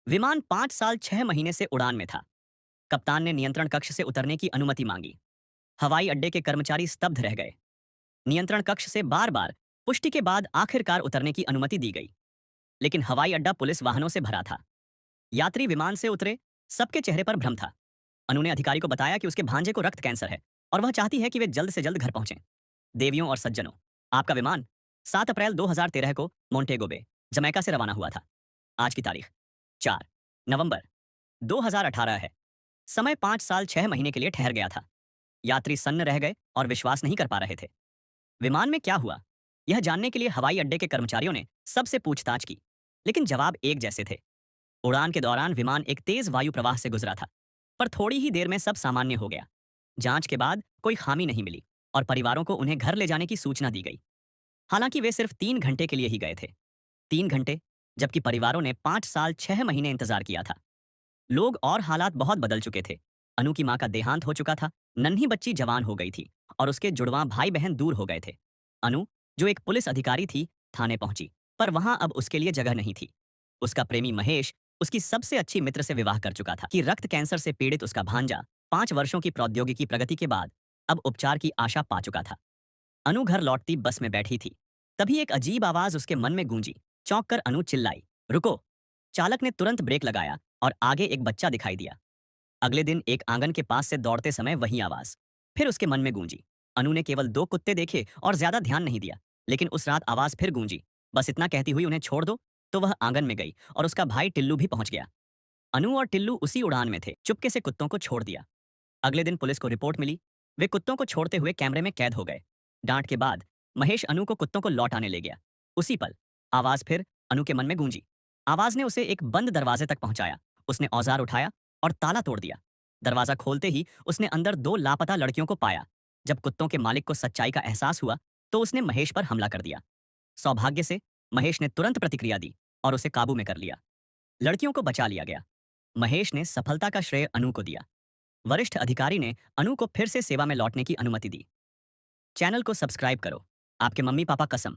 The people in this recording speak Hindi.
विमान 5 साल 6 महीने से उड़ान में था। कप्तान ने नियंत्रण कक्ष से उतरने की अनुमति मांगी। हवाई अड्डे के कर्मचारी स्तब्ध रह गए। नियंत्रण कक्ष से बार बार पुष्टि के बाद आखिरकार उतरने की अनुमति दी गई। लेकिन हवाई अड्डा पुलिस वाहनों से भरा था। यात्री विमान से उतरे, सबके चेहरे पर भ्रम था। अनु ने अधिकारी को बताया कि उसके भांजे को रक्त कैंसर है और वह चाहती है कि वे जल्द से जल्द घर पहुंचें। देवियों और सज्जनों, आपका विमान 7 अप्रैल 2013 को मोंटेगो बे, जमैका से रवाना हुआ था। आज की तारीख 4 नवंबर 2018 है। समय 5 साल 6 महीने के लिए ठहर गया था। यात्री सन्न रह गए और विश्वास नहीं कर पा रहे थे। विमान में क्या हुआ, यह जानने के लिए हवाई अड्डे के कर्मचारियों ने सबसे पूछताछ की, लेकिन जवाब एक जैसे थे। उड़ान के दौरान विमान एक तेज वायु प्रवाह से गुजरा था, पर थोड़ी ही देर में सब सामान्य हो गया। जांच के बाद कोई खामी नहीं मिली और परिवारों को उन्हें घर ले जाने की सूचना दी गई। हालांकि वे सिर्फ 3 घंटे के लिए ही गए थे। 3 घंटे, जबकि परिवारों ने 5 साल 6 महीने इंतजार किया था। लोग और हालात बहुत बदल चुके थे। अनु की मां का देहांत हो चुका था। नन्ही बच्ची जवान हो गई थी और उसके जुड़वां भाई बहन दूर हो गए थे। अनु, जो एक पुलिस अधिकारी थी, थाने पहुंची, पर वहां अब उसके लिए जगह नहीं थी। उसका प्रेमी महेश उसकी सबसे अच्छी मित्र से विवाह कर चुका था कि रक्त कैंसर से पीड़ित उसका भांजा 5 वर्षों की प्रौद्योगिकी प्रगति के बाद अब उपचार की आशा पा चुका था। अनु घर लौटती बस में बैठी थी। तभी एक अजीब आवाज उसके मन में गूंजी। चौंक कर अनु चिल्लाई, रुको। चालक ने तुरंत ब्रेक लगाया और आगे एक बच्चा दिखाई दिया। अगले दिन एक आंगन के पास से दौड़ते समय वही आवाज फिर उसके मन में गूंजी। अनु ने केवल 2 कुत्ते देखे और ज्यादा ध्यान नहीं दिया, लेकिन उस रात आवाज फिर गूंजी। बस इतना कहती हुई उन्हें छोड़ दो, तो वह आंगन में गई और उसका भाई टिल्लू भी पहुंच गया। अनु और टिल्लू उसी उड़ान में थे। चुपके से कुत्तों को छोड़ दिया। अगले दिन पुलिस को रिपोर्ट मिली। वे कुत्तों को छोड़ते हुए कैमरे में कैद हो गए। डांट के बाद महेश अनु को कुत्तों को लौटाने ले गया। उसी पल आवाज फिर अनु के मन में गूंजी। आवाज ने उसे एक बंद दरवाजे तक पहुंचाया। उसने औजार उठाया और ताला तोड़ दिया। दरवाजा खोलते ही उसने अंदर 2 लापता लड़कियों को पाया। जब कुत्तों के मालिक को सच्चाई का एहसास हुआ, तो उसने महेश पर हमला कर दिया। सौभाग्य से महेश ने तुरंत प्रतिक्रिया दी और उसे काबू में कर लिया। लड़कियों को बचा लिया गया। महेश ने सफलता का श्रेय अनु को दिया। वरिष्ठ अधिकारी ने अनु को फिर से सेवा में लौटने की अनुमति दी। चैनल को सब्सक्राइब करो। आपके मम्मी पापा कसम।